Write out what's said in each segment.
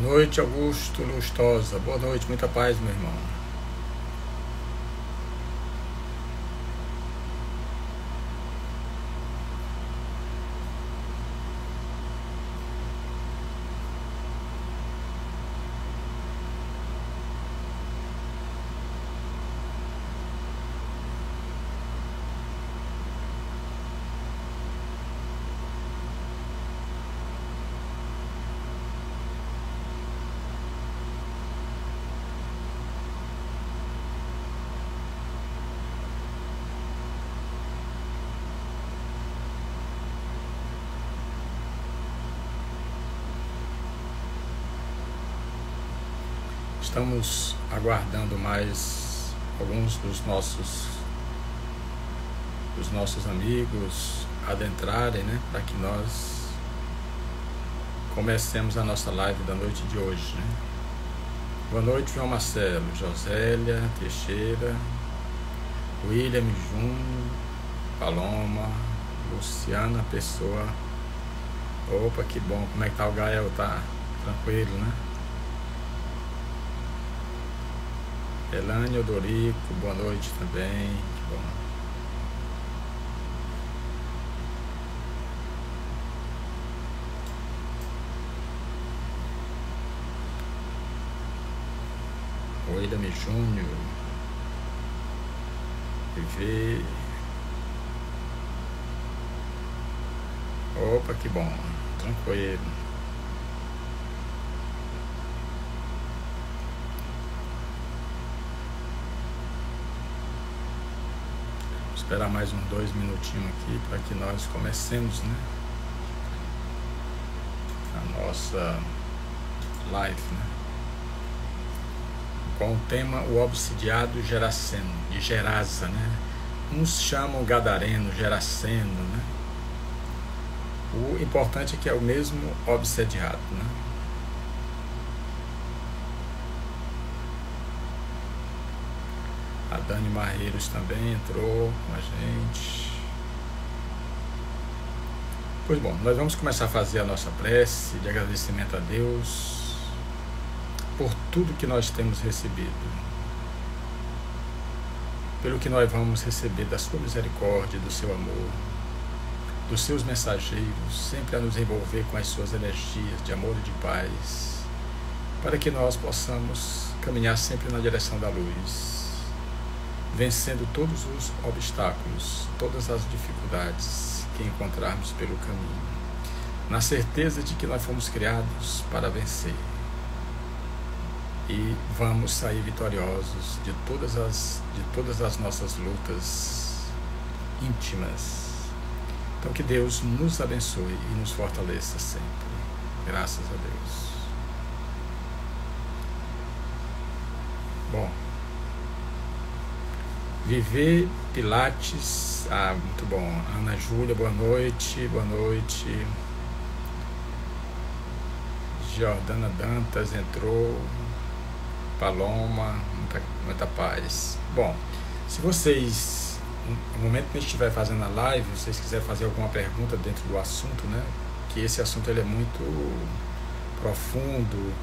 noite, Augusto Lustosa. Boa noite, muita paz, meu irmão. Estamos aguardando mais alguns dos nossos amigos adentrarem, né, para que nós comecemos a nossa live da noite de hoje, né? Boa noite, João Marcelo, Josélia Teixeira, William Júnior, Paloma, Luciana Pessoa. Opa, que bom. Como é que tá o Gael? Tá tranquilo, né? Elane Odorico, boa noite também, que bom. William Júnior, Viver. Opa, que bom, tranquilo. Esperar mais uns 2 minutinhos aqui para que nós comecemos, né, a nossa live, né, com o tema O Obsidiado Geraseno, de Gerasa, né? Uns chamam Gadareno, Geraseno, né? O importante é que é o mesmo obsidiado, né? A Dani Marreiros também entrou com a gente. Pois bom, nós vamos começar a fazer a nossa prece de agradecimento a Deus por tudo que nós temos recebido, pelo que nós vamos receber da sua misericórdia, do seu amor, dos seus mensageiros, sempre a nos envolver com as suas energias de amor e de paz, para que nós possamos caminhar sempre na direção da luz, vencendo todos os obstáculos, todas as dificuldades que encontrarmos pelo caminho, na certeza de que nós fomos criados para vencer e vamos sair vitoriosos de todas as nossas lutas íntimas. Então que Deus nos abençoe e nos fortaleça sempre, graças a Deus. Bom, Viver Pilates, muito bom. Ana Júlia, boa noite, boa noite. Jordana Dantas entrou. Paloma, muita paz. Bom, se vocês, no momento que a gente estiver fazendo a live, se vocês quiserem fazer alguma pergunta dentro do assunto, né, que esse assunto ele é muito profundo,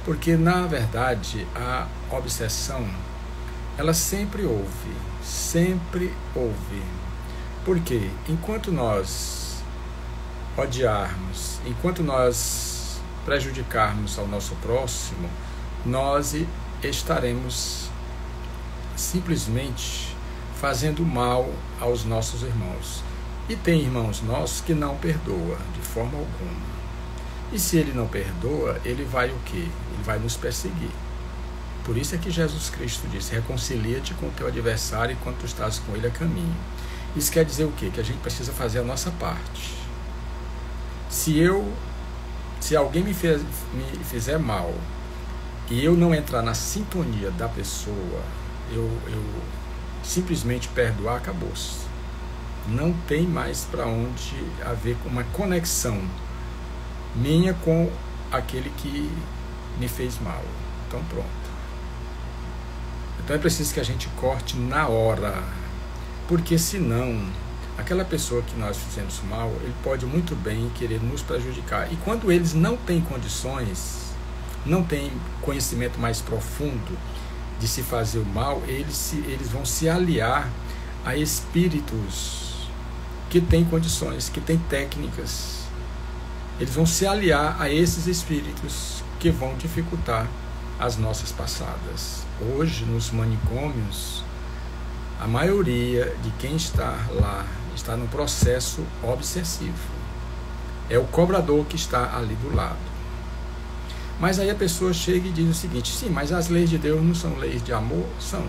porque na verdade a obsessão, ela sempre houve, porque enquanto nós odiarmos, enquanto nós prejudicarmos ao nosso próximo, nós estaremos simplesmente fazendo mal aos nossos irmãos. E tem irmãos nossos que não perdoa de forma alguma. E se ele não perdoa, ele vai o quê? Ele vai nos perseguir. Por isso é que Jesus Cristo disse: reconcilia-te com o teu adversário enquanto tu estás com ele a caminho. Isso quer dizer o quê? Que a gente precisa fazer a nossa parte. Se alguém me fizer mal e eu não entrar na sintonia da pessoa, eu simplesmente perdoar, acabou-se. Não tem mais para onde haver uma conexão minha com aquele que me fez mal. Então pronto. Então é preciso que a gente corte na hora, porque senão aquela pessoa que nós fizemos mal, ele pode muito bem querer nos prejudicar. E quando eles não têm condições, não têm conhecimento mais profundo de se fazer o mal, eles vão se aliar a espíritos que têm condições, que têm técnicas. Eles vão se aliar a esses espíritos que vão dificultar as nossas passadas. Hoje, nos manicômios, a maioria de quem está lá está no processo obsessivo. É o cobrador que está ali do lado. Mas aí a pessoa chega e diz o seguinte: sim, mas as leis de Deus não são leis de amor? São.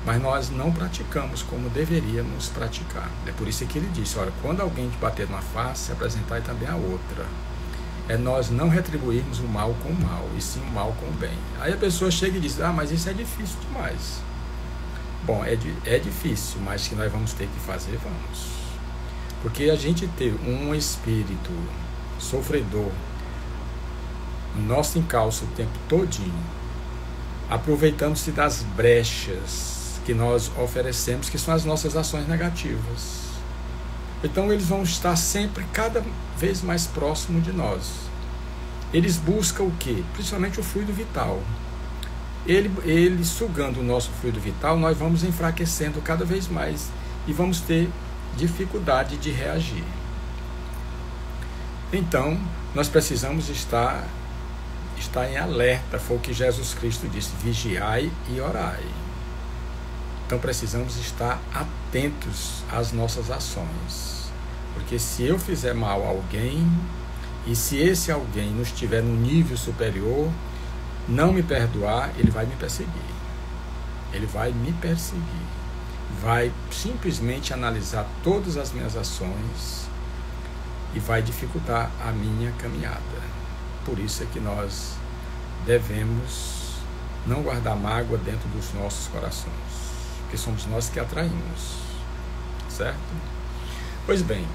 Mas nós não praticamos como deveríamos praticar. É por isso que ele disse: olha, quando alguém te bater numa face, apresentai também a outra. É nós não retribuirmos o mal com o mal, e sim o mal com o bem. Aí a pessoa chega e diz: ah, mas isso é difícil demais. Bom, é difícil, mas que nós vamos ter que fazer, vamos. Porque a gente ter um espírito sofredor no nosso encalço o tempo todinho, aproveitando-se das brechas que nós oferecemos, que são as nossas ações negativas. Então eles vão estar sempre cada vez mais próximo de nós. Eles buscam o quê? Principalmente o fluido vital. Ele sugando o nosso fluido vital, nós vamos enfraquecendo cada vez mais e vamos ter dificuldade de reagir. Então, nós precisamos estar em alerta. Foi o que Jesus Cristo disse: vigiai e orai. Então precisamos estar atentos às nossas ações, porque se eu fizer mal a alguém, e se esse alguém não estiver num nível superior, não me perdoar, ele vai me perseguir. Ele vai me perseguir. Vai simplesmente analisar todas as minhas ações e vai dificultar a minha caminhada. Por isso é que nós devemos não guardar mágoa dentro dos nossos corações, porque somos nós que atraímos, certo? Pois bem,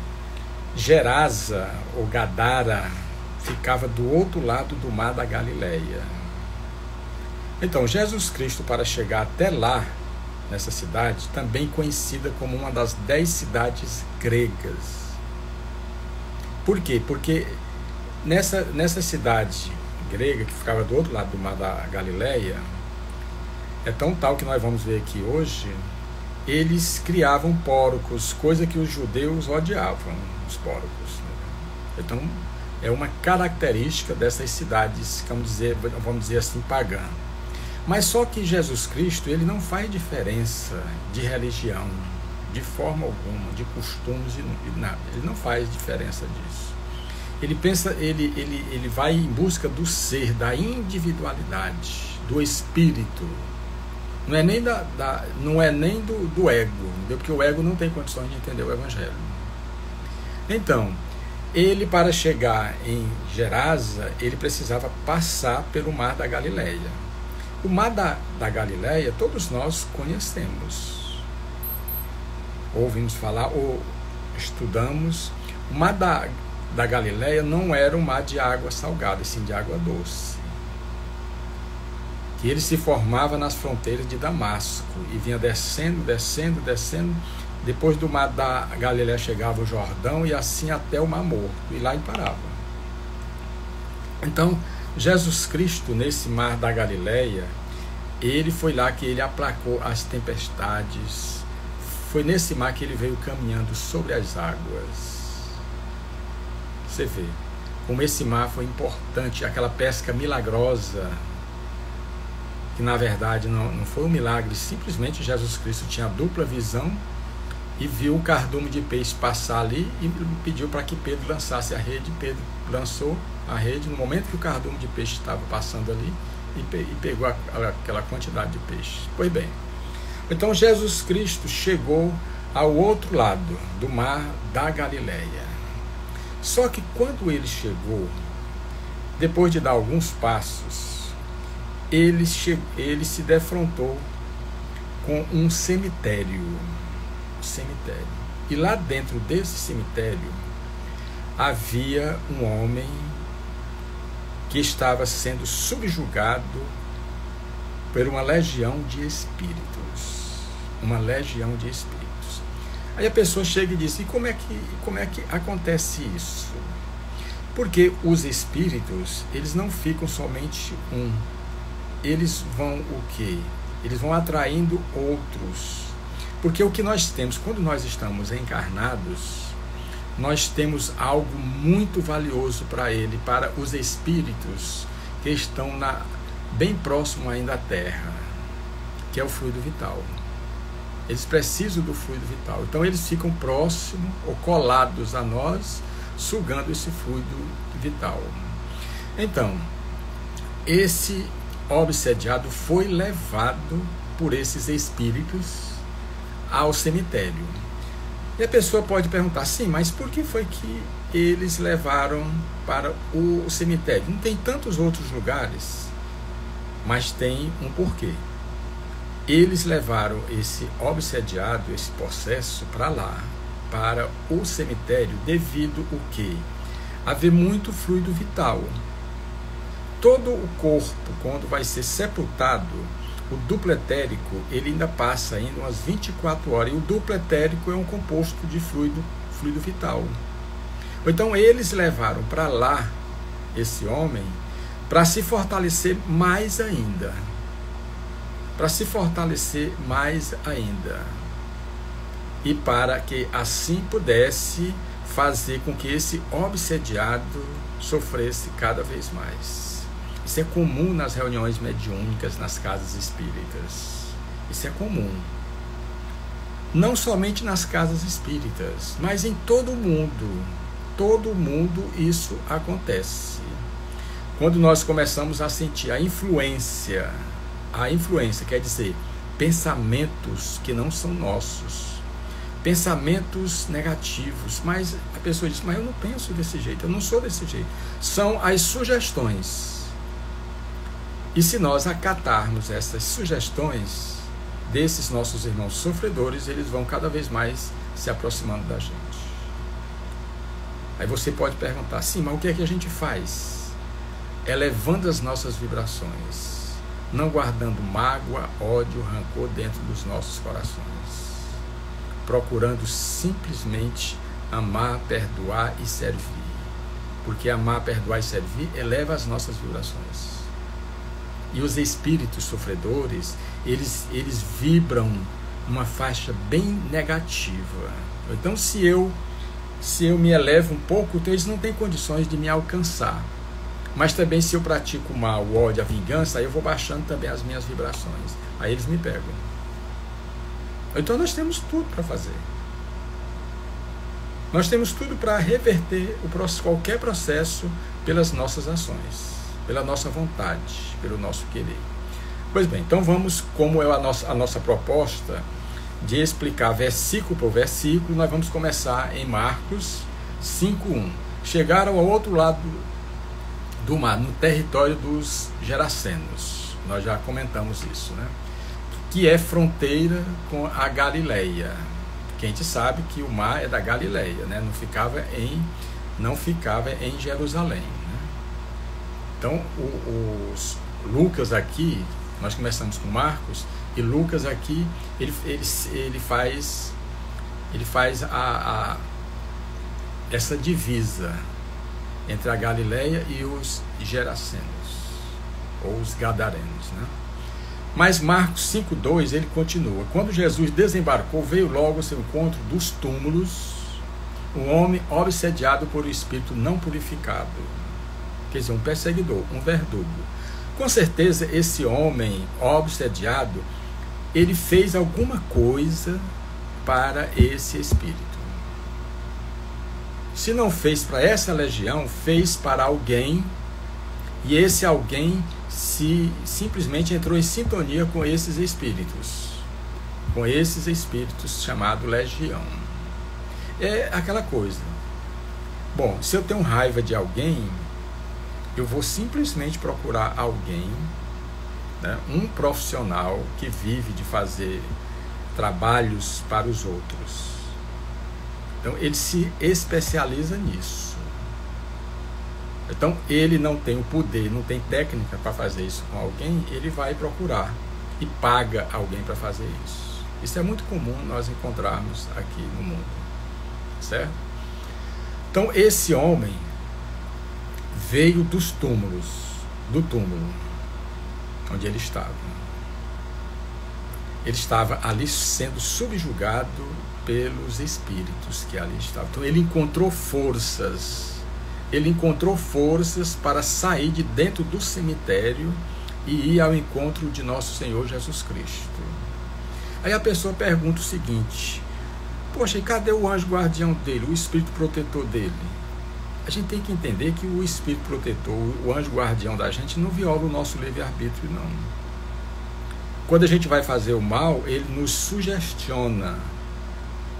Gerasa ou Gadara ficava do outro lado do mar da Galileia. Então, Jesus Cristo, para chegar até lá, nessa cidade, também conhecida como uma das 10 cidades gregas. Por quê? Porque nessa cidade grega, que ficava do outro lado do mar da Galileia, é tão tal que nós vamos ver aqui hoje, eles criavam porcos, coisa que os judeus odiavam, os porcos. Então, é uma característica dessas cidades, vamos dizer assim, pagã. Mas só que Jesus Cristo, ele não faz diferença de religião, de forma alguma, de costumes e nada. Ele não faz diferença disso. Ele vai em busca do ser, da individualidade, do espírito. Não é nem do ego, entendeu? Porque o ego não tem condições de entender o evangelho. Então, ele, para chegar em Gerasa, ele precisava passar pelo mar da Galileia. O mar da Galileia, todos nós conhecemos, ouvimos falar ou estudamos. O mar da Galileia não era um mar de água salgada, sim de água doce, que ele se formava nas fronteiras de Damasco e vinha descendo. Depois do mar da Galileia chegava o Jordão e assim até o Mar Morto, e lá ele parava. Então, Jesus Cristo, nesse mar da Galileia, ele foi lá que ele aplacou as tempestades. Foi nesse mar que ele veio caminhando sobre as águas. Você vê como esse mar foi importante, aquela pesca milagrosa, que na verdade não foi um milagre, simplesmente Jesus Cristo tinha a dupla visão e viu o cardume de peixe passar ali e pediu para que Pedro lançasse a rede. Pedro lançou a rede no momento que o cardume de peixe estava passando ali e pegou aquela quantidade de peixe. Pois bem, então Jesus Cristo chegou ao outro lado do mar da Galileia. Só que quando ele chegou, depois de dar alguns passos, ele se defrontou com um cemitério. E lá dentro desse cemitério havia um homem que estava sendo subjugado por uma legião de espíritos. Aí a pessoa chega e diz: e como é que acontece isso? Porque os espíritos, eles não ficam somente um. Eles vão o quê? Eles vão atraindo outros. Porque o que nós temos, quando nós estamos encarnados, nós temos algo muito valioso para ele, para os espíritos que estão bem próximo ainda à Terra, que é o fluido vital. Eles precisam do fluido vital. Então eles ficam próximos ou colados a nós, sugando esse fluido vital. Então, esse obsediado foi levado por esses espíritos ao cemitério. E a pessoa pode perguntar, sim, mas por que foi que eles levaram para o cemitério? Não tem tantos outros lugares, mas tem um porquê. Eles levaram esse obsediado, esse possesso, para lá, para o cemitério, devido o quê? Haver muito fluido vital. Todo o corpo, quando vai ser sepultado, o duplo etérico, ele ainda passa ainda umas 24 horas. E o duplo etérico é um composto de fluido vital. Então, eles levaram para lá esse homem para se fortalecer mais ainda. Para se fortalecer mais ainda. E para que assim pudesse fazer com que esse obsediado sofresse cada vez mais. Isso é comum nas reuniões mediúnicas, nas casas espíritas. Isso é comum. Não somente nas casas espíritas, mas em todo o mundo. Todo mundo isso acontece. Quando nós começamos a sentir a influência quer dizer pensamentos que não são nossos, pensamentos negativos, mas a pessoa diz, mas eu não penso desse jeito, eu não sou desse jeito. São as sugestões. E se nós acatarmos essas sugestões desses nossos irmãos sofredores, eles vão cada vez mais se aproximando da gente. Aí você pode perguntar, sim, mas o que é que a gente faz? Elevando as nossas vibrações, não guardando mágoa, ódio, rancor dentro dos nossos corações, procurando simplesmente amar, perdoar e servir. Porque amar, perdoar e servir eleva as nossas vibrações. E os espíritos sofredores, eles vibram uma faixa bem negativa. Então, se eu me elevo um pouco, então eles não têm condições de me alcançar. Mas também, se eu pratico o mal, o ódio, a vingança, aí eu vou baixando também as minhas vibrações. Aí eles me pegam. Então, nós temos tudo para fazer. Nós temos tudo para reverter qualquer processo pelas nossas ações, pela nossa vontade, pelo nosso querer. Pois bem, então vamos, como é a nossa proposta de explicar versículo por versículo, nós vamos começar em Marcos 5:1. Chegaram ao outro lado do mar, no território dos Gerasenos. Nós já comentamos isso, né? Que é fronteira com a Galileia. Que a gente sabe que o mar é da Galileia, né? Não ficava em Jerusalém. Então, os Lucas aqui, nós começamos com Marcos, e Lucas aqui, ele faz essa divisa entre a Galileia e os Gerasenos, ou os Gadarenos, né? Mas Marcos 5:2, ele continua. Quando Jesus desembarcou, veio logo ao seu encontro dos túmulos um homem obsediado por um espírito não purificado. Quer dizer, um perseguidor, um verdugo. Com certeza, esse homem obsediado, ele fez alguma coisa para esse espírito. Se não fez para essa legião, fez para alguém, e esse alguém simplesmente entrou em sintonia com esses espíritos chamado legião. É aquela coisa. Bom, se eu tenho raiva de alguém, eu vou simplesmente procurar alguém, né, um profissional que vive de fazer trabalhos para os outros. Então, ele se especializa nisso. Então, ele não tem o poder, não tem técnica para fazer isso com alguém, ele vai procurar e paga alguém para fazer isso. Isso é muito comum nós encontrarmos aqui no mundo, certo? Então, esse homem, veio dos túmulos, do túmulo onde ele estava. Ele estava ali sendo subjugado pelos espíritos que ali estavam. Então ele encontrou forças. Ele encontrou forças para sair de dentro do cemitério e ir ao encontro de nosso Senhor Jesus Cristo. Aí a pessoa pergunta o seguinte: poxa, e cadê o anjo guardião dele, o espírito protetor dele? A gente tem que entender que o espírito protetor, o anjo guardião da gente, não viola o nosso livre-arbítrio, não. Quando a gente vai fazer o mal, ele nos sugestiona,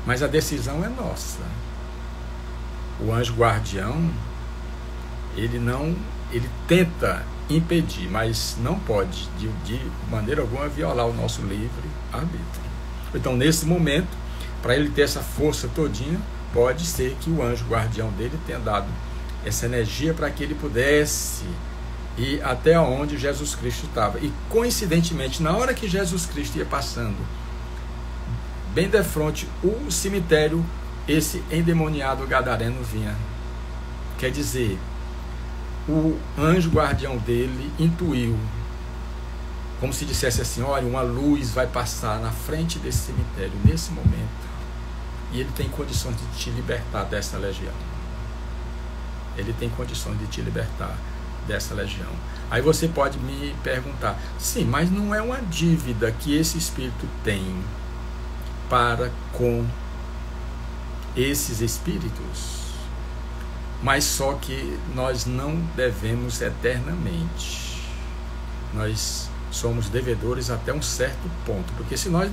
mas a decisão é nossa. O anjo guardião, ele tenta impedir, mas não pode de maneira alguma violar o nosso livre-arbítrio. Então, nesse momento, para ele ter essa força todinha, pode ser que o anjo guardião dele tenha dado essa energia para que ele pudesse ir até onde Jesus Cristo estava. E coincidentemente, na hora que Jesus Cristo ia passando, bem de frente, o cemitério, esse endemoniado gadareno vinha. Quer dizer, o anjo guardião dele intuiu, como se dissesse assim: olha, uma luz vai passar na frente desse cemitério nesse momento, e ele tem condições de te libertar dessa legião. Ele tem condições de te libertar dessa legião. Aí você pode me perguntar: sim, mas não é uma dívida que esse espírito tem para com esses espíritos? Mas só que nós não devemos eternamente. Nós somos devedores até um certo ponto, porque se nós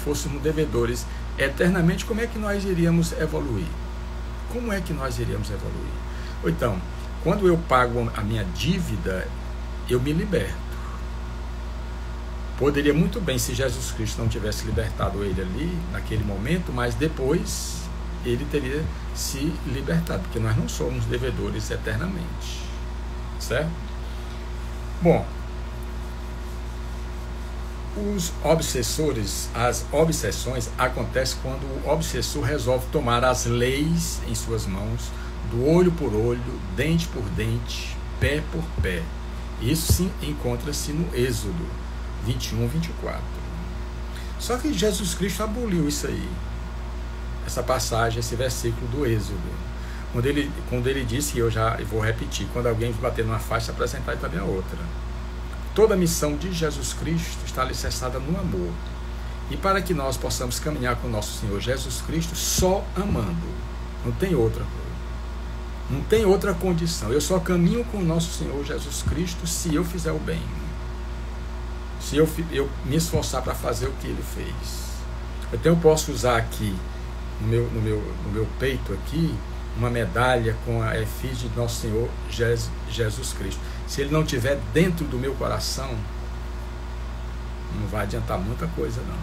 fôssemos devedores eternamente, como é que nós iríamos evoluir? Como é que nós iríamos evoluir? Ou então, quando eu pago a minha dívida, eu me liberto. Poderia muito bem, se Jesus Cristo não tivesse libertado ele ali, naquele momento, mas depois ele teria se libertado, porque nós não somos devedores eternamente, certo? Bom, os obsessores, as obsessões acontecem quando o obsessor resolve tomar as leis em suas mãos, do olho por olho, dente por dente, pé por pé. Isso sim encontra-se no Êxodo 21, 24. Só que Jesus Cristo aboliu isso aí, essa passagem, esse versículo do Êxodo, quando ele disse, e eu vou repetir: quando alguém bater numa faixa, apresentar também a outra. Toda a missão de Jesus Cristo está alicerçada no amor. E para que nós possamos caminhar com o nosso Senhor Jesus Cristo, só amando. Não tem outra coisa. Não tem outra condição. Eu só caminho com o nosso Senhor Jesus Cristo se eu fizer o bem. Se eu me esforçar para fazer o que Ele fez. Então eu posso usar aqui, no meu peito aqui, uma medalha com a efígie de nosso Senhor Jesus Cristo. Se ele não estiver dentro do meu coração, não vai adiantar muita coisa, não.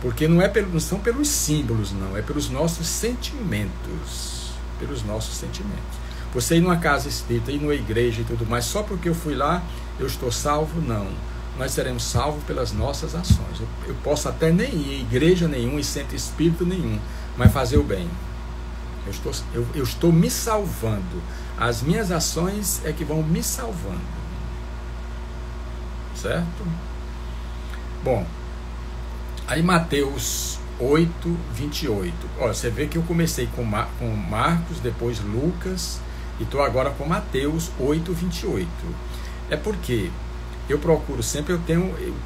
Porque não são pelos símbolos, não. É pelos nossos sentimentos. Pelos nossos sentimentos. Você ir numa casa espírita, ir numa igreja e tudo mais, só porque eu fui lá, eu estou salvo? Não. Nós seremos salvos pelas nossas ações. Eu posso até nem ir em igreja nenhuma e centro espírita nenhum, mas fazer o bem. Eu estou me salvando. As minhas ações é que vão me salvando. Certo? Bom, aí Mateus 8, 28. Olha, você vê que eu comecei com Marcos, depois Lucas, e estou agora com Mateus 8, 28. É porque eu procuro sempre, o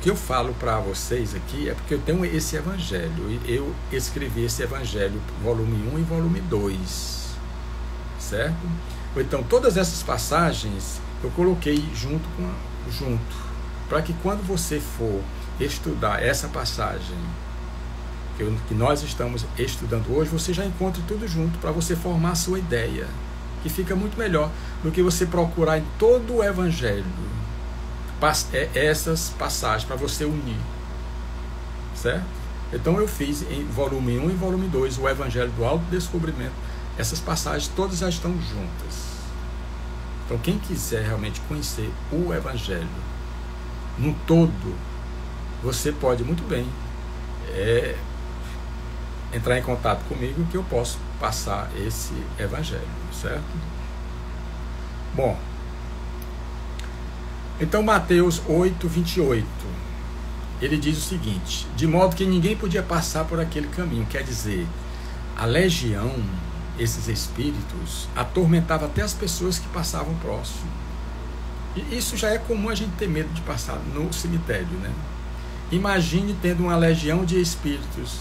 que eu falo para vocês aqui é porque eu tenho esse evangelho, e eu escrevi esse evangelho, volume 1 e volume 2, certo? Então, todas essas passagens eu coloquei junto, para que quando você for estudar essa passagem que nós estamos estudando hoje, você já encontre tudo junto, para você formar a sua ideia, que fica muito melhor do que você procurar em todo o evangelho essas passagens para você unir, certo? Então eu fiz em volume 1 e volume 2 o Evangelho do Autodescobrimento. Essas passagens todas já estão juntas. Então quem quiser realmente conhecer o Evangelho no todo, você pode muito bem entrar em contato comigo, que eu posso passar esse Evangelho, certo? Bom, então Mateus 8:28, ele diz o seguinte: de modo que ninguém podia passar por aquele caminho. Quer dizer, a legião, esses espíritos, atormentava até as pessoas que passavam próximo. E isso já é comum a gente ter medo de passar no cemitério, né? Imagine tendo uma legião de espíritos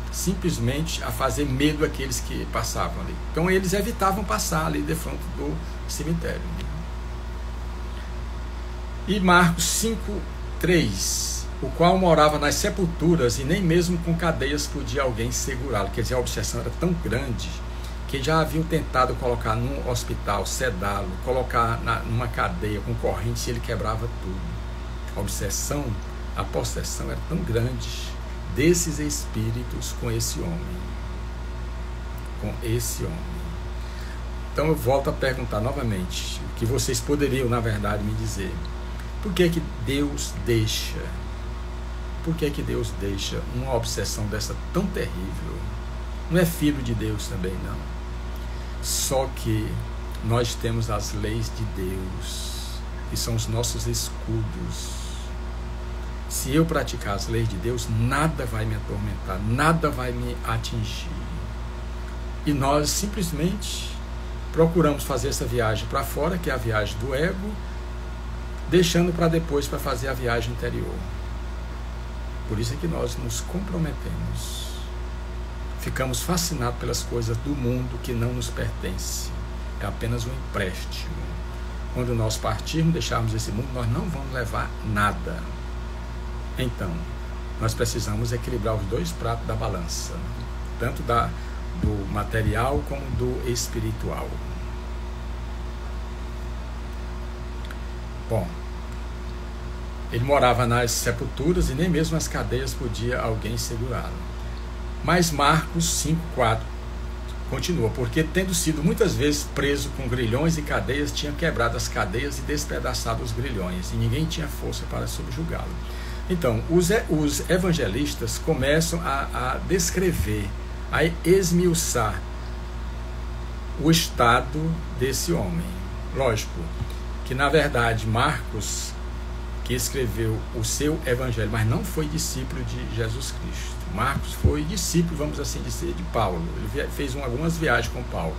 simplesmente a fazer medo àqueles que passavam ali. Então eles evitavam passar ali de frente do cemitério. E Marcos 5:3, o qual morava nas sepulturas e nem mesmo com cadeias podia alguém segurá-lo. Quer dizer, a obsessão era tão grande que já haviam tentado colocar num hospital, sedá-lo, colocar numa cadeia com corrente, e ele quebrava tudo. A obsessão, a possessão era tão grande desses espíritos com esse homem. Com esse homem. Então eu volto a perguntar novamente, o que vocês poderiam, na verdade, me dizer. Por que que Deus deixa? Por que que Deus deixa uma obsessão dessa tão terrível? Não é filho de Deus também, não. Só que nós temos as leis de Deus, que são os nossos escudos. Se eu praticar as leis de Deus, nada vai me atormentar, nada vai me atingir. E nós simplesmente procuramos fazer essa viagem para fora, que é a viagem do ego, deixando para depois para fazer a viagem interior. Por isso é que nós nos comprometemos. Ficamos fascinados pelas coisas do mundo que não nos pertence. É apenas um empréstimo. Quando nós partirmos, deixarmos esse mundo, nós não vamos levar nada. Então, nós precisamos equilibrar os dois pratos da balança, tanto do material como do espiritual. Bom, ele morava nas sepulturas e nem mesmo as cadeias podia alguém segurá-lo. Mas Marcos 5:4 continua, porque tendo sido muitas vezes preso com grilhões e cadeias, tinha quebrado as cadeias e despedaçado os grilhões, e ninguém tinha força para subjugá-lo. Então, os evangelistas começam a descrever, a esmiuçar o estado desse homem. Lógico que, na verdade, Marcos, que escreveu o seu evangelho, mas não foi discípulo de Jesus Cristo. Marcos foi discípulo, vamos assim dizer, de Paulo. Ele fez algumas viagens com Paulo.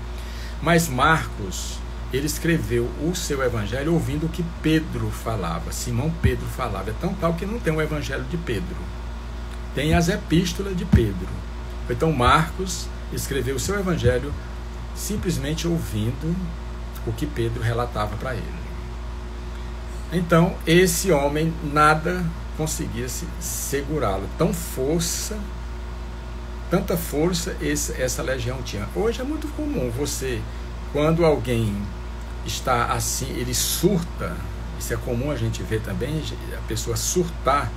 Mas Marcos, ele escreveu o seu evangelho ouvindo o que Pedro falava, Simão Pedro falava. É tão tal que não tem o evangelho de Pedro. Tem as epístolas de Pedro. Então Marcos escreveu o seu evangelho simplesmente ouvindo o que Pedro relatava para ele. Então, esse homem, nada conseguia se segurá-lo. Tanta força essa legião tinha. Hoje é muito comum você, quando alguém está assim, ele surta, isso é comum a gente ver também, a pessoa surtar,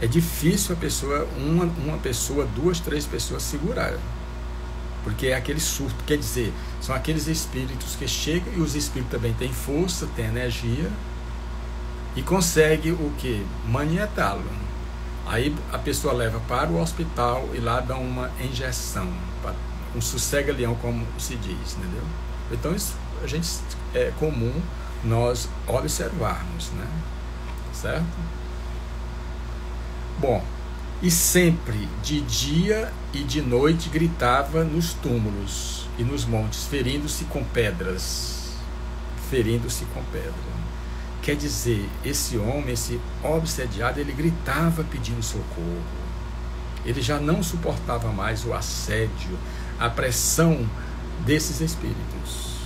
é difícil a pessoa, uma pessoa, 2, 3 pessoas segurar. Porque é aquele surto, quer dizer, são aqueles espíritos que chegam, e os espíritos também têm força, têm energia, e consegue o que? Manietá-lo. Aí a pessoa leva para o hospital e lá dá uma injeção, um sossega-leão, como se diz, entendeu? Então isso é comum nós observarmos, né? Certo? Bom, e sempre de dia e de noite gritava nos túmulos e nos montes, ferindo-se com pedras. Ferindo-se com pedra. Quer dizer, esse homem, esse obsediado, ele gritava pedindo socorro. Ele já não suportava mais o assédio, a pressão desses espíritos.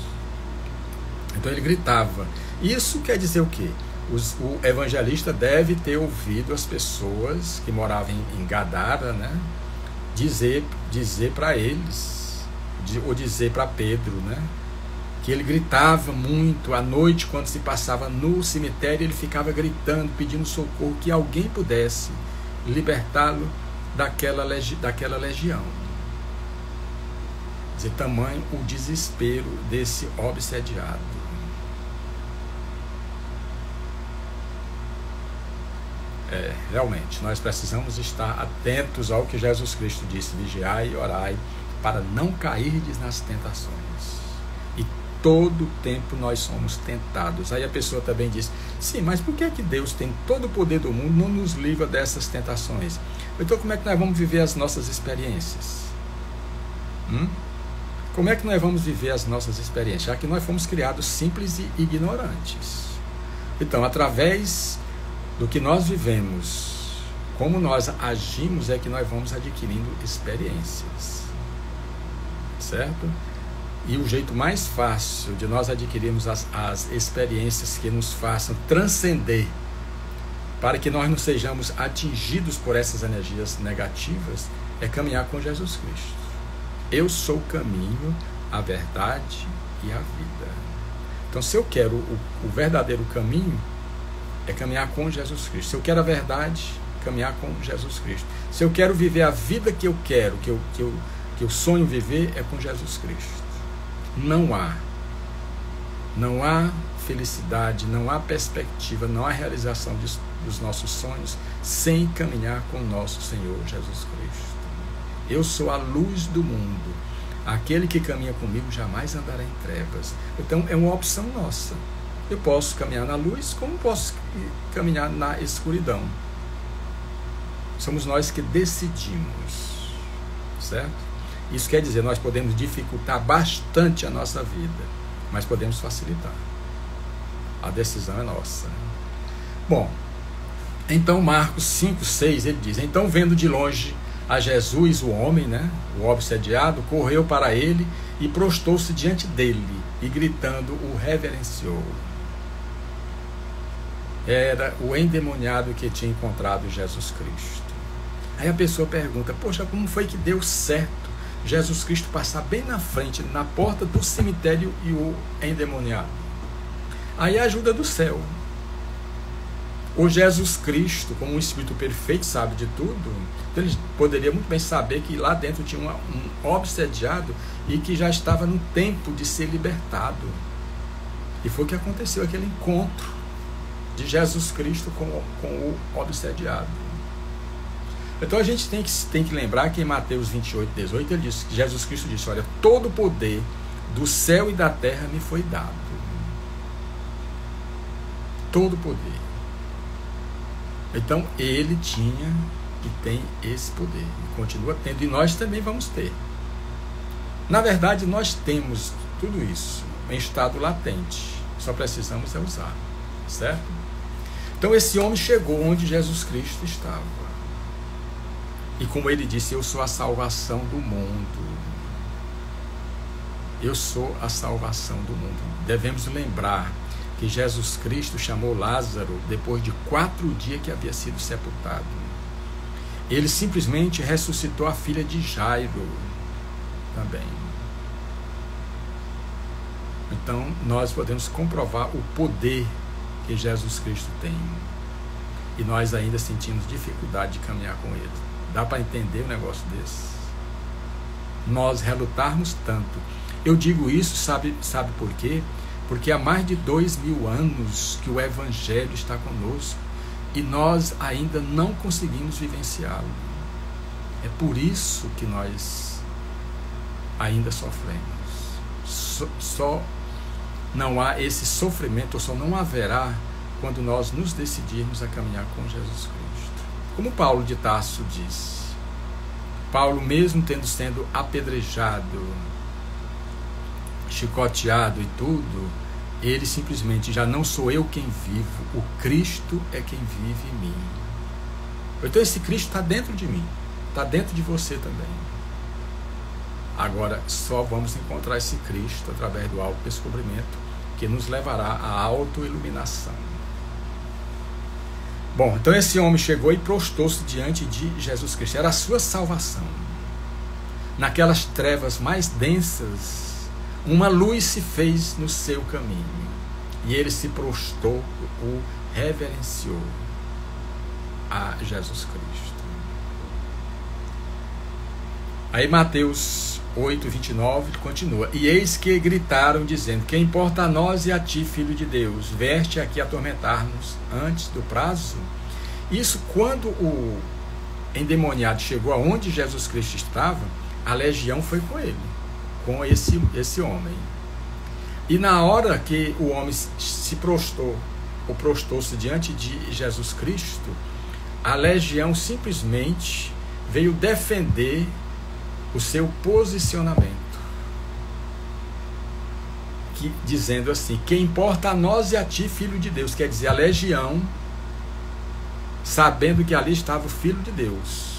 Então ele gritava. Isso quer dizer o quê? O evangelista deve ter ouvido as pessoas que moravam em Gadara, né, dizer para eles, ou dizer para Pedro, né, que ele gritava muito à noite, quando se passava no cemitério, ele ficava gritando, pedindo socorro, que alguém pudesse libertá-lo daquela legião. Quer dizer, tamanho o desespero desse obsediado. Realmente, nós precisamos estar atentos ao que Jesus Cristo disse: vigiai e orai, para não cairdes nas tentações. E todo tempo nós somos tentados. Aí a pessoa também diz, sim, mas por que Deus tem todo o poder do mundo, não nos livra dessas tentações? Então como é que nós vamos viver as nossas experiências? Como é que nós vamos viver as nossas experiências? Já que nós fomos criados simples e ignorantes. Então, através do que nós vivemos, como nós agimos, é que nós vamos adquirindo experiências. Certo? E o jeito mais fácil de nós adquirirmos as experiências que nos façam transcender, para que nós não sejamos atingidos por essas energias negativas, é caminhar com Jesus Cristo. Eu sou o caminho, a verdade e a vida. Então, se eu quero o verdadeiro caminho, é caminhar com Jesus Cristo. Se eu quero a verdade, caminhar com Jesus Cristo. Se eu quero viver a vida que eu quero, que eu sonho viver, é com Jesus Cristo. Não há felicidade, não há perspectiva, não há realização dos nossos sonhos sem caminhar com o nosso Senhor Jesus Cristo. Eu sou a luz do mundo. Aquele que caminha comigo jamais andará em trevas. Então é uma opção nossa. Eu posso caminhar na luz, como posso caminhar na escuridão. Somos nós que decidimos, certo? Isso quer dizer, nós podemos dificultar bastante a nossa vida, mas podemos facilitar. A decisão é nossa. Bom, então Marcos 5:6, ele diz, então vendo de longe a Jesus, o homem, o obsediado, correu para ele e prostou-se diante dele e gritando o reverenciou. Era o endemoniado que tinha encontrado Jesus Cristo. Aí a pessoa pergunta, poxa, como foi que deu certo Jesus Cristo passar bem na frente, na porta do cemitério e o endemoniado? Aí a ajuda do céu. O Jesus Cristo, como um Espírito perfeito, sabe de tudo, ele poderia muito bem saber que lá dentro tinha um obsediado e que já estava no tempo de ser libertado. E foi o que aconteceu, aquele encontro de Jesus Cristo com o obsediado. Então a gente tem que lembrar que em Mateus 28:18 ele diz, Jesus Cristo disse, olha, todo o poder do céu e da terra me foi dado. Todo o poder. Então ele tinha e tem esse poder, e continua tendo, e nós também vamos ter. Na verdade, nós temos tudo isso em estado latente, só precisamos usar, certo? Então esse homem chegou onde Jesus Cristo estava, e como ele disse, eu sou a salvação do mundo. Eu sou a salvação do mundo. Devemos lembrar que Jesus Cristo chamou Lázaro depois de 4 dias que havia sido sepultado. Ele simplesmente ressuscitou a filha de Jairo também. Então nós podemos comprovar o poder que Jesus Cristo tem. E nós ainda sentimos dificuldade de caminhar com ele. Dá para entender um negócio desse? Nós relutarmos tanto. Eu digo isso, sabe por quê? Porque há mais de 2000 anos que o Evangelho está conosco e nós ainda não conseguimos vivenciá-lo. É por isso que nós ainda sofremos. Só não há esse sofrimento, ou só não haverá quando nós nos decidirmos a caminhar com Jesus Cristo. Como Paulo de Tarso diz, Paulo, mesmo sendo apedrejado, chicoteado e tudo, ele simplesmente, já não sou eu quem vivo, o Cristo é quem vive em mim. Então esse Cristo está dentro de mim, está dentro de você também. Agora só vamos encontrar esse Cristo através do autodescobrimento, que nos levará à autoiluminação. Bom, então esse homem chegou e prostou-se diante de Jesus Cristo. Era a sua salvação. Naquelas trevas mais densas, uma luz se fez no seu caminho. E ele se prostrou, o reverenciou a Jesus Cristo. Aí Mateus 8:29 continua. E eis que gritaram, dizendo, que importa a nós e a ti, filho de Deus, vieste aqui atormentar-nos antes do prazo? Isso quando o endemoniado chegou aonde Jesus Cristo estava, a legião foi com ele, com esse homem. E na hora que o homem se prostrou, ou prostou-se diante de Jesus Cristo, a legião simplesmente veio defender o seu posicionamento, dizendo assim: que importa a nós e a ti, filho de Deus. Quer dizer, a legião, sabendo que ali estava o Filho de Deus,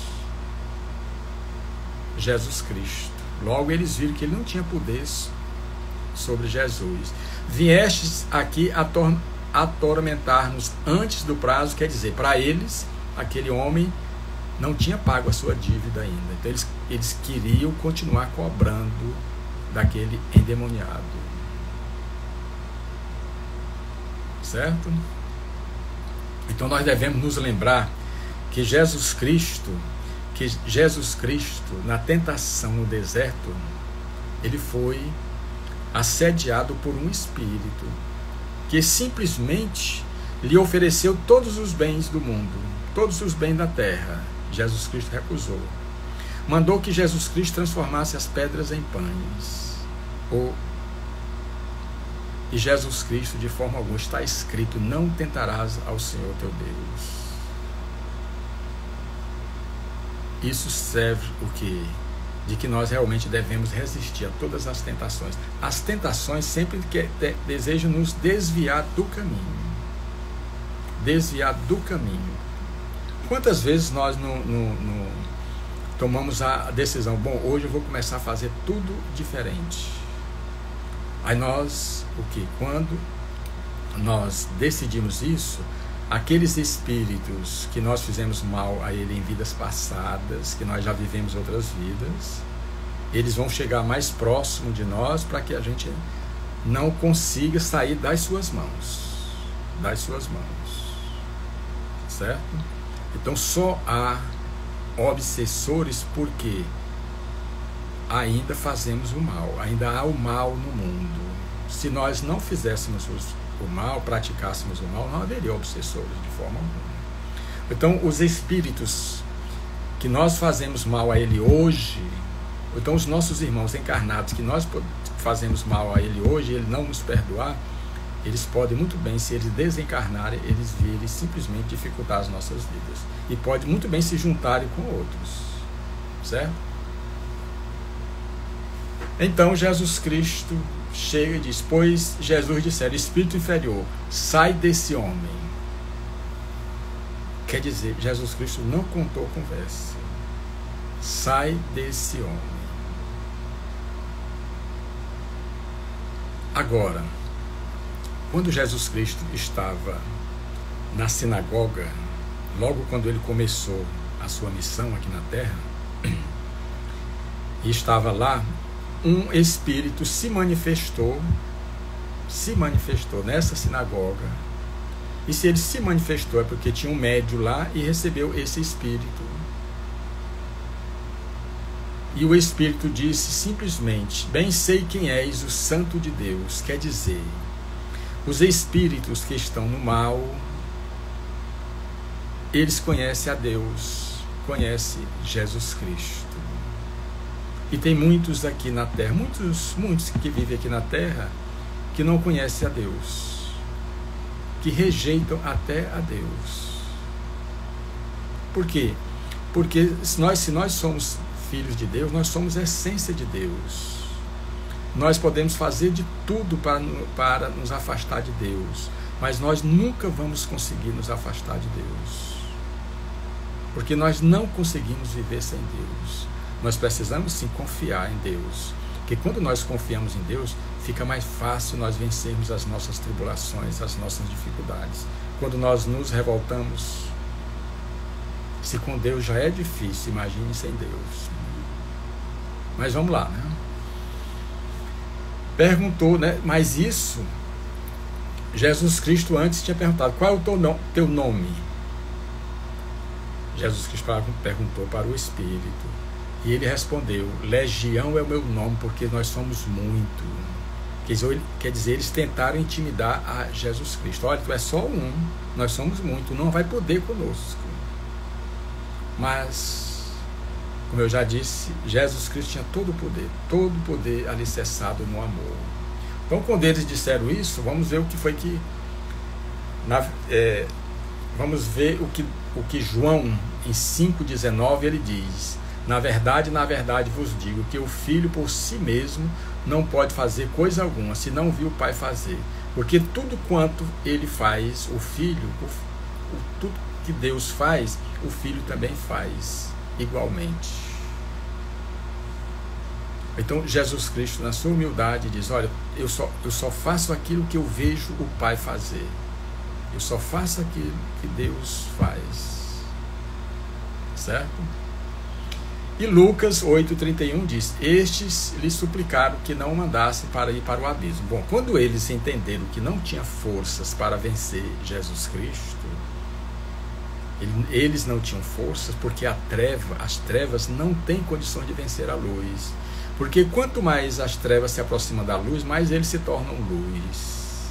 Jesus Cristo. Logo eles viram que ele não tinha poder sobre Jesus. Viestes aqui atormentar-nos antes do prazo. Quer dizer, para eles, aquele homem não tinha pago a sua dívida ainda. Então eles queriam continuar cobrando daquele endemoniado. Certo? Então nós devemos nos lembrar que Jesus Cristo, na tentação no deserto, ele foi assediado por um espírito que simplesmente lhe ofereceu todos os bens do mundo, todos os bens da terra. Jesus Cristo recusou. Mandou que Jesus Cristo transformasse as pedras em pães. E Jesus Cristo, de forma alguma, está escrito: não tentarás ao Senhor teu Deus. Isso serve o quê? De que nós realmente devemos resistir a todas as tentações. As tentações sempre desejam nos desviar do caminho. Desviar do caminho. Quantas vezes nós não tomamos a decisão: bom, hoje eu vou começar a fazer tudo diferente. Aí nós, quando nós decidimos isso, aqueles espíritos que nós fizemos mal a ele em vidas passadas, que nós já vivemos outras vidas, eles vão chegar mais próximo de nós para que a gente não consiga sair das suas mãos. Das suas mãos. Certo? Então só há obsessores porque ainda fazemos o mal, ainda há o mal no mundo. Se nós não fizéssemos o mal, praticássemos o mal, não haveria obsessores de forma alguma. Então os espíritos que nós fazemos mal a ele hoje, então os nossos irmãos encarnados que nós fazemos mal a ele hoje, ele não nos perdoar, eles podem muito bem, se eles desencarnarem, eles virem simplesmente dificultar as nossas vidas. E pode muito bem se juntarem com outros. Certo? Então Jesus Cristo chega e diz: pois Jesus dissera, espírito inferior, sai desse homem. Quer dizer, Jesus Cristo não contou conversa. Sai desse homem. Agora, quando Jesus Cristo estava na sinagoga, logo quando ele começou a sua missão aqui na terra, e estava lá, um espírito se manifestou nessa sinagoga. E se ele se manifestou é porque tinha um médium lá e recebeu esse espírito. E o espírito disse simplesmente: bem sei quem és, o Santo de Deus. Quer dizer, os espíritos que estão no mal, eles conhecem a Deus, conhecem Jesus Cristo. E tem muitos aqui na terra, muitos que vivem aqui na terra, que não conhecem a Deus, que rejeitam até a Deus. Por quê? Porque se nós somos filhos de Deus, nós somos a essência de Deus. Nós podemos fazer de tudo para nos afastar de Deus, mas nós nunca vamos conseguir nos afastar de Deus, porque nós não conseguimos viver sem Deus. Nós precisamos sim confiar em Deus, porque quando nós confiamos em Deus, fica mais fácil nós vencermos as nossas tribulações, as nossas dificuldades. Quando nós nos revoltamos, se com Deus já é difícil, imagine sem Deus. Mas vamos lá, né? Perguntou, né? Mas isso, Jesus Cristo antes tinha perguntado: qual é o teu nome? Jesus Cristo perguntou para o Espírito. E ele respondeu: Legião é o meu nome, porque nós somos muito. Quer dizer, eles tentaram intimidar a Jesus Cristo. Olha, tu é só um, nós somos muito, não vai poder conosco. Mas Como eu já disse, Jesus Cristo tinha todo o poder alicerçado no amor. Então, quando eles disseram isso, vamos ver o que foi que... vamos ver o que João, em 5,19, ele diz: na verdade, vos digo que o Filho por si mesmo não pode fazer coisa alguma, se não viu o Pai fazer. Porque tudo quanto ele faz, o Filho, tudo que Deus faz, o Filho também faz igualmente. Então Jesus Cristo, na sua humildade, diz: olha, eu só faço aquilo que eu vejo o Pai fazer. Eu só faço aquilo que Deus faz. Certo? E Lucas 8,31 diz: estes lhe suplicaram que não o mandassem para ir para o abismo. Bom, quando eles entenderam que não tinha forças para vencer Jesus Cristo, eles não tinham forças, porque as trevas não têm condições de vencer a luz. Porque quanto mais as trevas se aproximam da luz, mais eles se tornam luz.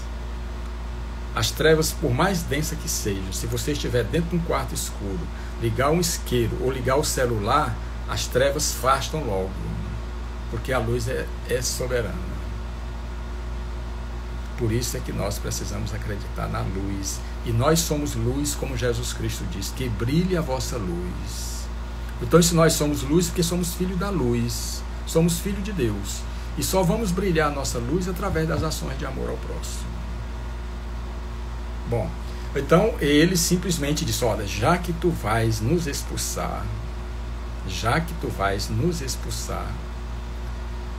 As trevas, por mais densa que sejam, se você estiver dentro de um quarto escuro, ligar um isqueiro ou ligar o celular, as trevas afastam logo, porque a luz é soberana. Por isso é que nós precisamos acreditar na luz. E nós somos luz, como Jesus Cristo diz, que brilhe a vossa luz. Então, se nós somos luz, porque somos filhos da luz, somos filhos de Deus. E só vamos brilhar a nossa luz através das ações de amor ao próximo. Bom, então ele simplesmente disse: olha, já que tu vais nos expulsar,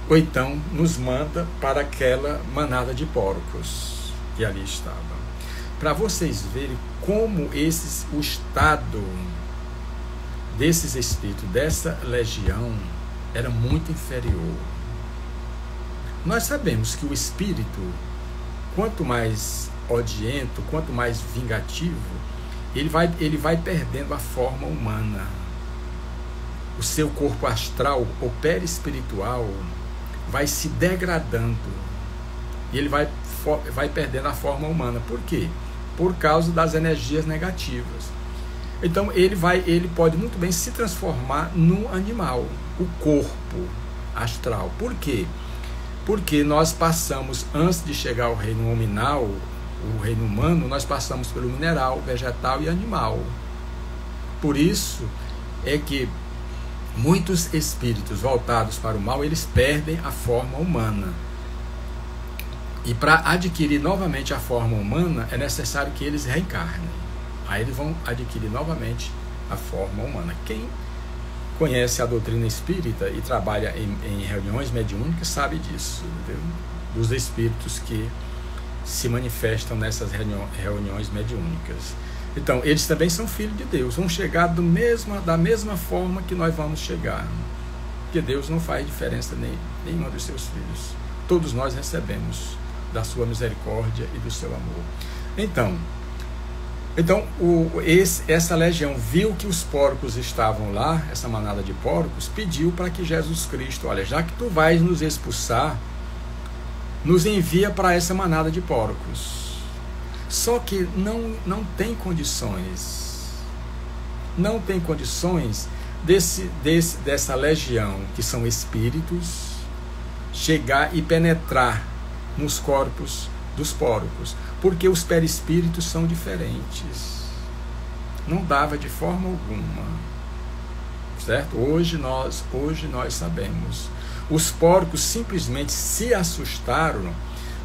ou então nos manda para aquela manada de porcos que ali estava. Para vocês verem como o estado desses espíritos, dessa legião, era muito inferior. Nós sabemos que o espírito, quanto mais odiento, quanto mais vingativo, ele vai perdendo a forma humana. O seu corpo astral ou perispiritual vai se degradando e ele vai perdendo a forma humana. Por quê? Por causa das energias negativas. Então ele pode muito bem se transformar num animal, o corpo astral. Por quê? Porque nós passamos, antes de chegar ao reino nominal, o reino humano, nós passamos pelo mineral, vegetal e animal. Por isso é que muitos espíritos voltados para o mal, eles perdem a forma humana. E para adquirir novamente a forma humana, é necessário que eles reencarnem. Aí eles vão adquirir novamente a forma humana. Quem conhece a doutrina espírita e trabalha em reuniões mediúnicas sabe disso, entendeu? Dos espíritos que se manifestam nessas reuniões mediúnicas. Então, eles também são filhos de Deus, vão chegar da mesma forma que nós vamos chegar. Porque Deus não faz diferença nenhuma dos seus filhos. Todos nós recebemos da sua misericórdia e do seu amor. Então essa legião viu que os porcos estavam lá, essa manada de porcos, pediu para que Jesus Cristo: olha, já que tu vais nos expulsar, nos envia para essa manada de porcos. Só que não tem condições. Não tem condições dessa legião, que são espíritos, chegar e penetrar nos corpos dos porcos, porque os perispíritos são diferentes. Não dava de forma alguma. Certo? Hoje nós sabemos. Os porcos simplesmente se assustaram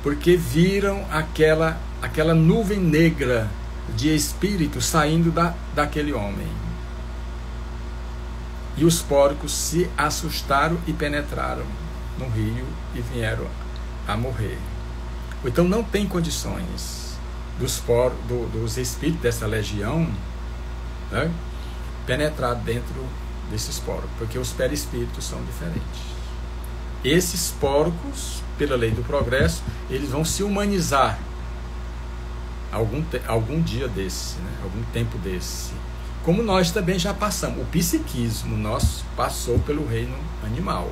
porque viram aquela nuvem negra de espírito saindo daquele homem. E os porcos se assustaram e penetraram no rio e vieram a morrer. Então não tem condições dos espíritos dessa legião, né, penetrar dentro desses porcos, porque os perispíritos são diferentes. Esses porcos, pela lei do progresso, eles vão se humanizar algum dia desse, né? Algum tempo desse. Como nós também já passamos. O psiquismo nosso passou pelo reino animal.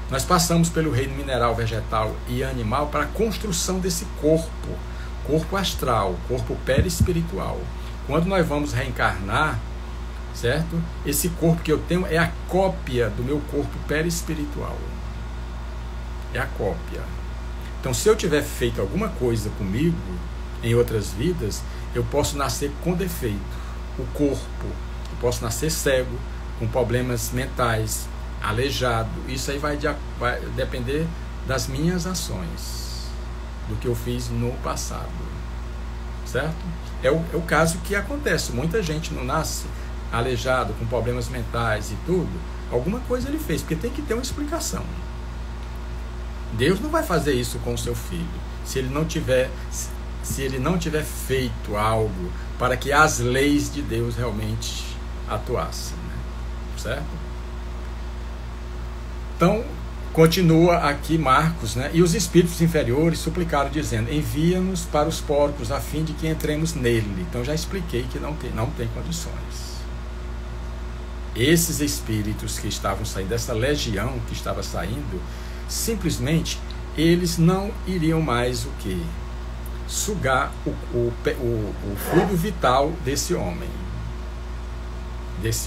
Nós passamos pelo reino mineral, vegetal e animal para a construção desse corpo astral, corpo perispiritual. Quando nós vamos reencarnar, certo? Esse corpo que eu tenho é a cópia do meu corpo perispiritual. É a cópia. Então, se eu tiver feito alguma coisa comigo em outras vidas, eu posso nascer com defeito. O corpo, eu posso nascer cego, com problemas mentais, aleijado. Isso aí vai depender das minhas ações, do que eu fiz no passado, certo? É o caso que acontece. Muita gente não nasce aleijado, com problemas mentais e tudo. Alguma coisa ele fez, porque tem que ter uma explicação. Deus não vai fazer isso com o seu filho se ele não tiver feito algo para que as leis de Deus realmente atuassem, né? Certo? Então, continua aqui Marcos, né? E os espíritos inferiores suplicaram, dizendo: envia-nos para os porcos, a fim de que entremos nele. Então, já expliquei que não tem condições. Esses espíritos que estavam saindo, dessa legião que estava saindo, simplesmente eles não iriam mais o quê? Sugar o fluido vital desse homem. Eles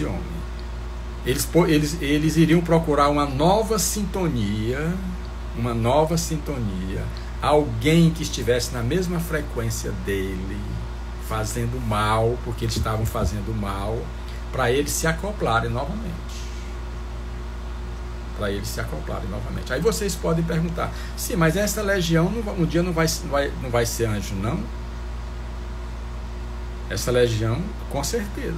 iriam procurar uma nova sintonia, alguém que estivesse na mesma frequência dele, fazendo mal, porque eles estavam fazendo mal, para eles se acoplarem novamente. Aí vocês podem perguntar: sim, mas essa legião um dia não vai ser anjo, não? Essa legião, com certeza.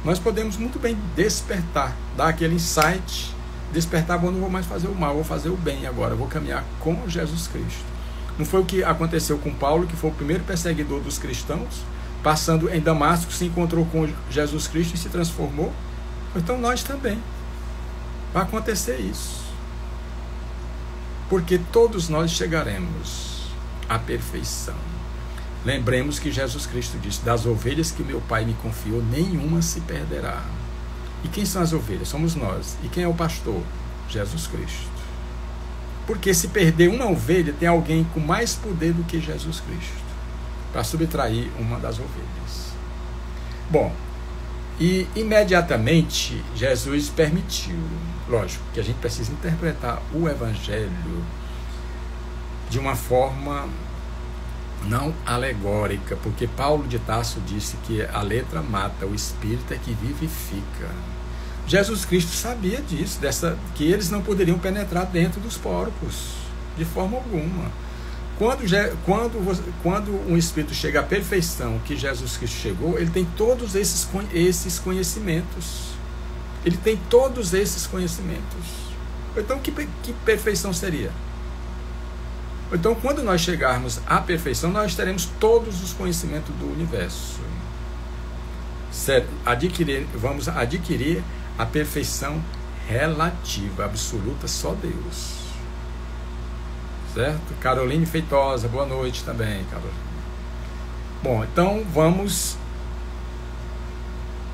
Nós podemos muito bem despertar, dar aquele insight, despertar: bom, não vou mais fazer o mal, vou fazer o bem agora, vou caminhar com Jesus Cristo. Não foi o que aconteceu com Paulo, que foi o primeiro perseguidor dos cristãos, passando em Damasco, se encontrou com Jesus Cristo e se transformou? Então nós também. Vai acontecer isso. Porque todos nós chegaremos à perfeição. Lembremos que Jesus Cristo disse: das ovelhas que meu Pai me confiou, nenhuma se perderá. E quem são as ovelhas? Somos nós. E quem é o pastor? Jesus Cristo. Porque se perder uma ovelha, tem alguém com mais poder do que Jesus Cristo para subtrair uma das ovelhas. Bom, e imediatamente Jesus permitiu. Lógico que a gente precisa interpretar o Evangelho de uma forma não alegórica, porque Paulo de Tarso disse que a letra mata, o espírito é que vivifica. Jesus Cristo sabia disso, que eles não poderiam penetrar dentro dos porcos, de forma alguma. Quando um espírito chega à perfeição que Jesus Cristo chegou, ele tem todos esses conhecimentos. Ele tem todos esses conhecimentos. Então, que perfeição seria? Então, quando nós chegarmos à perfeição, nós teremos todos os conhecimentos do universo. Certo? Vamos adquirir a perfeição relativa, absoluta, só Deus. Certo? Caroline Feitosa, boa noite também, Caroline. Bom, então vamos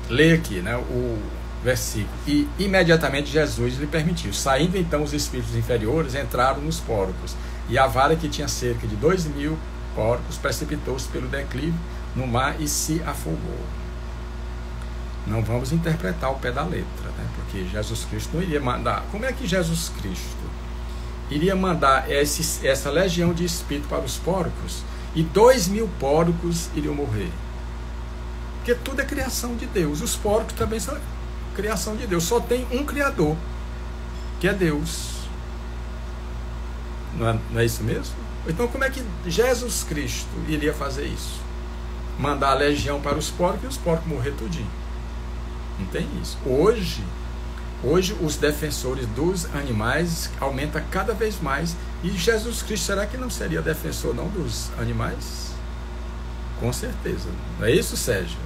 ler aqui, né, o versículo. E imediatamente Jesus lhe permitiu. Saindo então os espíritos inferiores, entraram nos porcos. E a vara, que tinha cerca de 2.000 porcos, precipitou-se pelo declive no mar e se afogou. Não vamos interpretar o pé da letra, né? Porque Jesus Cristo não iria mandar. Como é que Jesus Cristo iria mandar essa legião de espírito para os porcos e 2.000 porcos iriam morrer? Porque tudo é criação de Deus. Os porcos também são criação de Deus. Só tem um Criador, que é Deus. Não é isso mesmo? Então, como é que Jesus Cristo iria fazer isso? Mandar a legião para os porcos e os porcos morrer tudinho. Não tem isso. Hoje os defensores dos animais aumentam cada vez mais. E Jesus Cristo, será que não seria defensor não dos animais? Com certeza. Não é isso, Sérgio?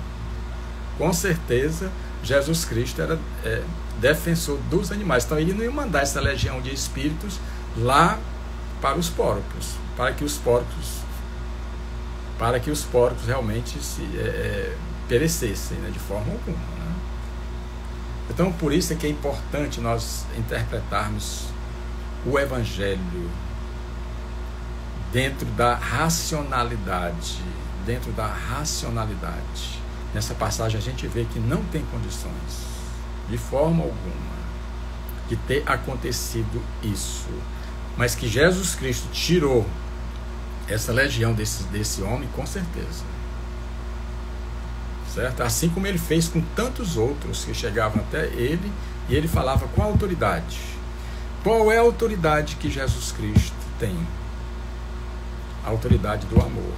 Com certeza, Jesus Cristo era defensor dos animais. Então, ele não ia mandar essa legião de espíritos lá para os porcos, para que os porcos realmente perecessem, né, de forma alguma, né? Então, por isso é que é importante nós interpretarmos o Evangelho dentro da racionalidade, nessa passagem a gente vê que não tem condições, de forma alguma, de ter acontecido isso, mas que Jesus Cristo tirou essa legião desse homem, com certeza, certo? Assim como ele fez com tantos outros que chegavam até ele, e ele falava com autoridade. Qual é a autoridade que Jesus Cristo tem? A autoridade do amor.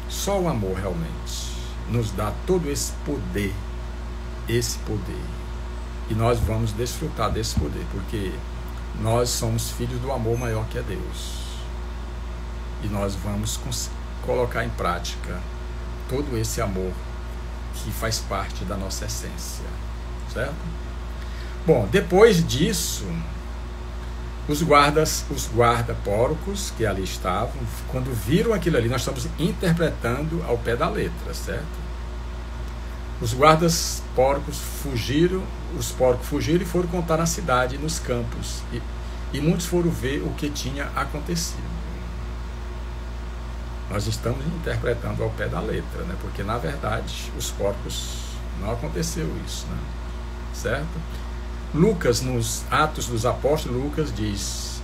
Só o amor realmente nos dá todo esse poder, e nós vamos desfrutar desse poder, porque nós somos filhos do amor maior que é Deus, e nós vamos colocar em prática todo esse amor que faz parte da nossa essência, certo? Bom, depois disso, os guarda-porcos que ali estavam, quando viram aquilo ali, nós estamos interpretando ao pé da letra, certo? Os guardas-porcos fugiram, os porcos fugiram e foram contar na cidade, nos campos, e muitos foram ver o que tinha acontecido. Nós estamos interpretando ao pé da letra, né? Porque na verdade os porcos não aconteceu isso, né? Certo? Lucas, nos Atos dos Apóstolos, Lucas diz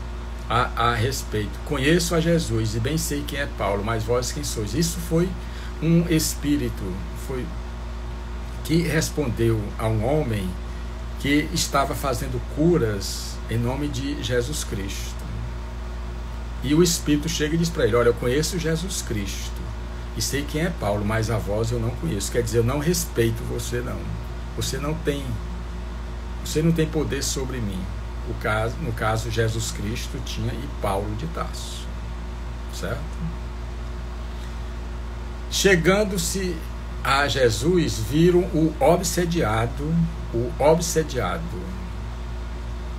a respeito: conheço a Jesus e bem sei quem é Paulo, mas vós quem sois? Isso foi um espírito que respondeu a um homem que estava fazendo curas em nome de Jesus Cristo. E o Espírito chega e diz para ele: olha, eu conheço Jesus Cristo e sei quem é Paulo, mas a vós eu não conheço. Quer dizer, eu não respeito você, não. Você não tem poder sobre mim. No caso, Jesus Cristo tinha e Paulo de Tarso, certo? Chegando-se a Jesus, viram o obsediado.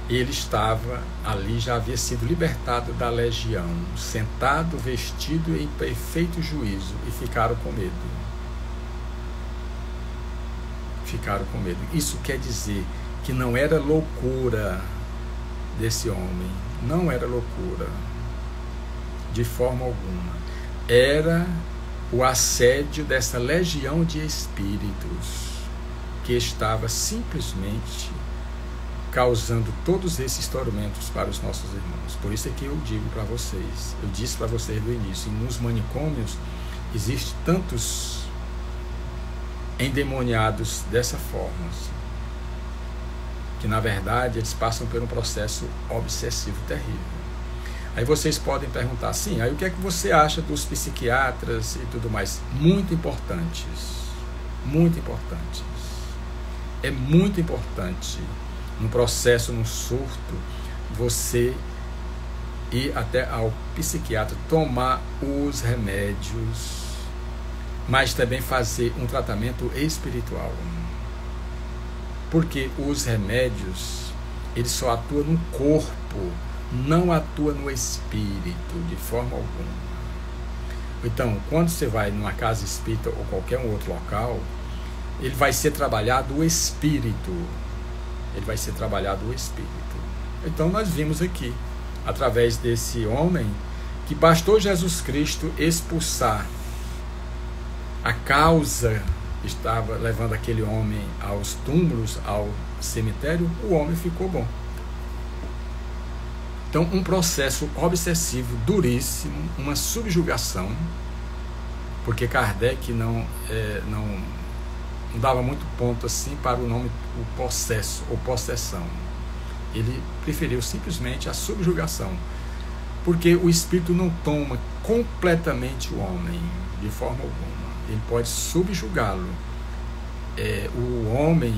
Ele estava ali, já havia sido libertado da legião, sentado, vestido em perfeito juízo, e ficaram com medo. Isso quer dizer que não era loucura desse homem, não era loucura, de forma alguma. Era o assédio dessa legião de espíritos que estava simplesmente causando todos esses tormentos para os nossos irmãos. Por isso é que eu digo para vocês, eu disse para vocês no início, nos manicômios existem tantos endemoniados dessa forma, que na verdade eles passam por um processo obsessivo terrível. Aí vocês podem perguntar assim: aí o que é que você acha dos psiquiatras e tudo mais? Muito importantes, muito importantes. É muito importante, num processo, num surto, você ir até ao psiquiatra, tomar os remédios, mas também fazer um tratamento espiritual. Porque os remédios, eles só atuam no corpo, não atuam no espírito, de forma alguma. Então, quando você vai numa casa espírita ou qualquer um outro local, ele vai ser trabalhado o espírito. Ele vai ser trabalhado o espírito. Então, nós vimos aqui, através desse homem, que bastou Jesus Cristo expulsar a causa estava levando aquele homem aos túmulos, ao cemitério, o homem ficou bom. Então, um processo obsessivo, duríssimo, uma subjugação, porque Kardec não dava muito ponto assim para o nome, o possesso ou possessão. Ele preferiu simplesmente a subjugação, porque o espírito não toma completamente o homem, de forma alguma. Ele pode subjugá-lo. O homem,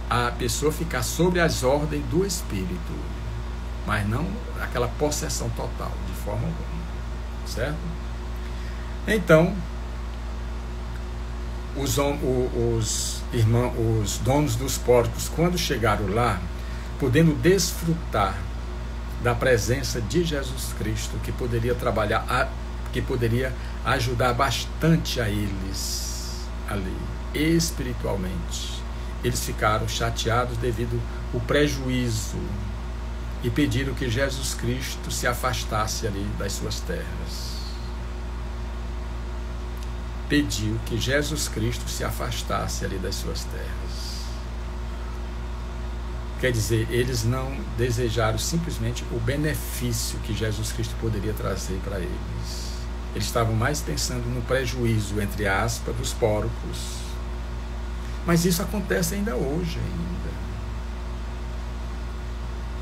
a pessoa ficar sobre as ordens do espírito, mas não aquela possessão total, de forma alguma, certo? Então, os donos dos porcos, quando chegaram lá, podendo desfrutar da presença de Jesus Cristo, que poderia que poderia ajudar bastante a eles ali, espiritualmente, eles ficaram chateados devido ao prejuízo e pediram que Jesus Cristo se afastasse ali das suas terras. pediu que Jesus Cristo se afastasse ali das suas terras. Quer dizer, eles não desejaram simplesmente o benefício que Jesus Cristo poderia trazer para eles. Eles estavam mais pensando no prejuízo, entre aspas, dos porcos. Mas isso acontece ainda hoje.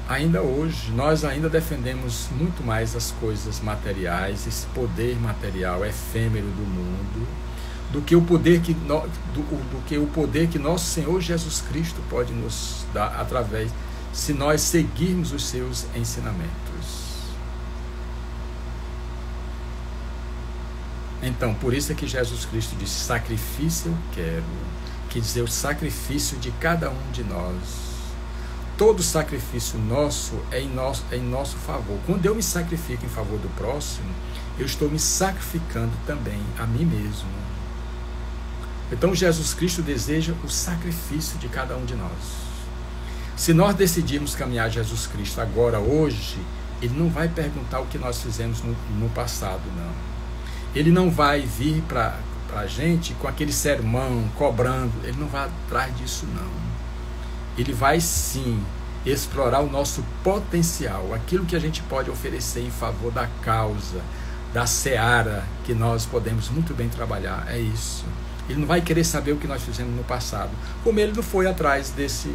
Ainda hoje, nós ainda defendemos muito mais as coisas materiais, esse poder material efêmero do mundo, do que o poder que nosso Senhor Jesus Cristo pode nos dar através, se nós seguirmos os seus ensinamentos. Então, por isso é que Jesus Cristo disse: sacrifício eu quero, quer dizer, o sacrifício de cada um de nós. Todo sacrifício nosso é em nosso favor. Quando eu me sacrifico em favor do próximo, eu estou me sacrificando também a mim mesmo. Então Jesus Cristo deseja o sacrifício de cada um de nós. Se nós decidirmos caminhar Jesus Cristo agora, hoje, Ele não vai perguntar o que nós fizemos no passado, não. Ele não vai vir para a gente com aquele sermão, cobrando. Ele não vai atrás disso, não. Ele vai sim explorar o nosso potencial, aquilo que a gente pode oferecer em favor da causa, da seara que nós podemos muito bem trabalhar. É isso. Ele não vai querer saber o que nós fizemos no passado, como ele não foi atrás desse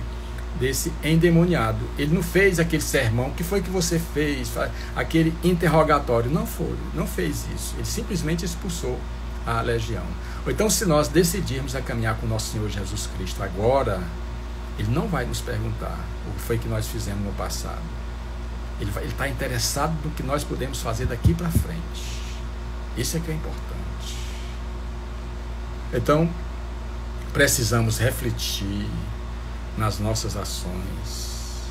endemoniado. Ele não fez aquele sermão, o que foi que você fez, aquele interrogatório. Não fez isso. Ele simplesmente expulsou a legião. Ou então, se nós decidirmos a caminhar com o nosso Senhor Jesus Cristo agora, Ele não vai nos perguntar o que foi que nós fizemos no passado. Ele está interessado no que nós podemos fazer daqui para frente. Isso é que é importante. Então, precisamos refletir nas nossas ações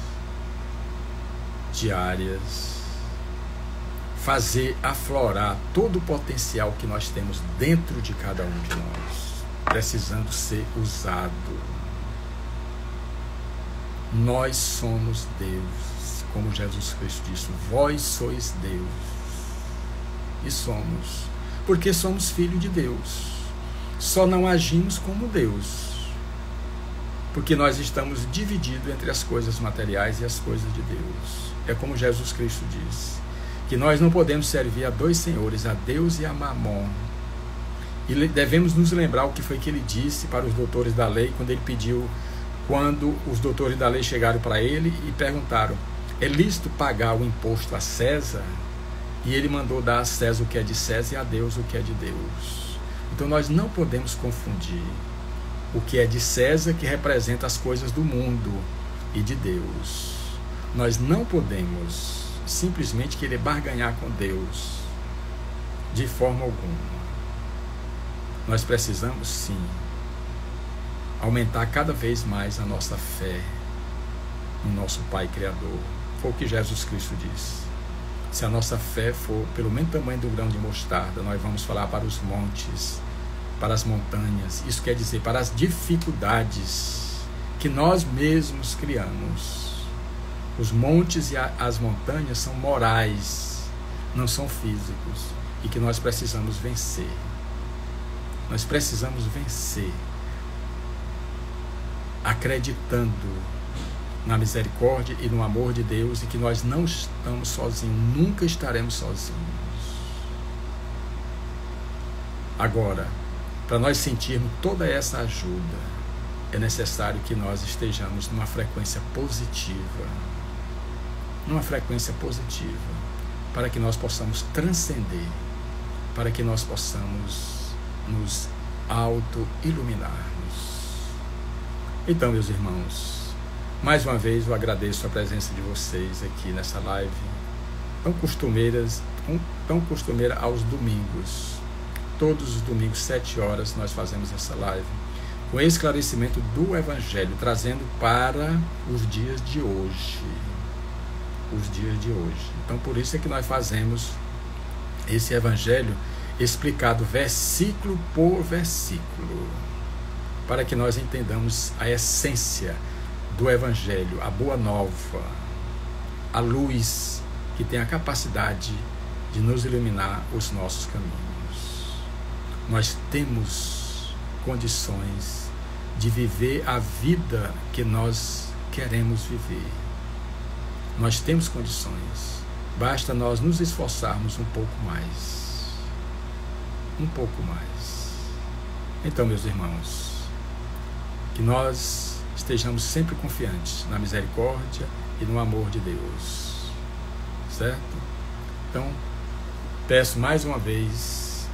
diárias, fazer aflorar todo o potencial que nós temos dentro de cada um de nós, precisando ser usado. Nós somos Deus, como Jesus Cristo disse: vós sois Deus. E somos, porque somos filhos de Deus. Só não agimos como Deus, porque nós estamos divididos entre as coisas materiais e as coisas de Deus. É como Jesus Cristo diz, que nós não podemos servir a dois senhores, a Deus e a Mamon. E devemos nos lembrar o que foi que ele disse para os doutores da lei, quando os doutores da lei chegaram para ele e perguntaram: é lícito pagar o imposto a César? E ele mandou dar a César o que é de César e a Deus o que é de Deus. Então nós não podemos confundir o que é de César, que representa as coisas do mundo, e de Deus. Nós não podemos simplesmente querer barganhar com Deus de forma alguma. Nós precisamos sim aumentar cada vez mais a nossa fé no nosso Pai Criador. Foi o que Jesus Cristo disse. Se a nossa fé for pelo mesmo tamanho do grão de mostarda, nós vamos falar para os montes, para as montanhas. Isso quer dizer, para as dificuldades que nós mesmos criamos. Os montes e as montanhas são morais, não são físicos, e que nós precisamos vencer. Nós precisamos vencer, acreditando na misericórdia e no amor de Deus, e que nós não estamos sozinhos, nunca estaremos sozinhos. Agora, para nós sentirmos toda essa ajuda, é necessário que nós estejamos numa frequência positiva, para que nós possamos transcender, para que nós possamos nos auto-iluminarmos. Então, meus irmãos, mais uma vez eu agradeço a presença de vocês aqui nessa live, tão costumeira aos domingos. Todos os domingos, 7 horas, nós fazemos essa live, com esclarecimento do Evangelho, trazendo para os dias de hoje. Então, por isso é que nós fazemos esse Evangelho explicado versículo por versículo, para que nós entendamos a essência do Evangelho, a boa nova, a luz que tem a capacidade de nos iluminar os nossos caminhos. nós temos condições de viver a vida que nós queremos viver. Nós temos condições. Basta nós nos esforçarmos um pouco mais. Um pouco mais. Então, meus irmãos, que nós estejamos sempre confiantes na misericórdia e no amor de Deus. Certo? Então, peço mais uma vez,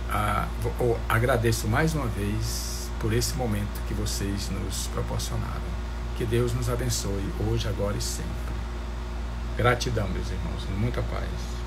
ou agradeço mais uma vez por esse momento que vocês nos proporcionaram. Que Deus nos abençoe hoje, agora e sempre. Gratidão, meus irmãos, muita paz.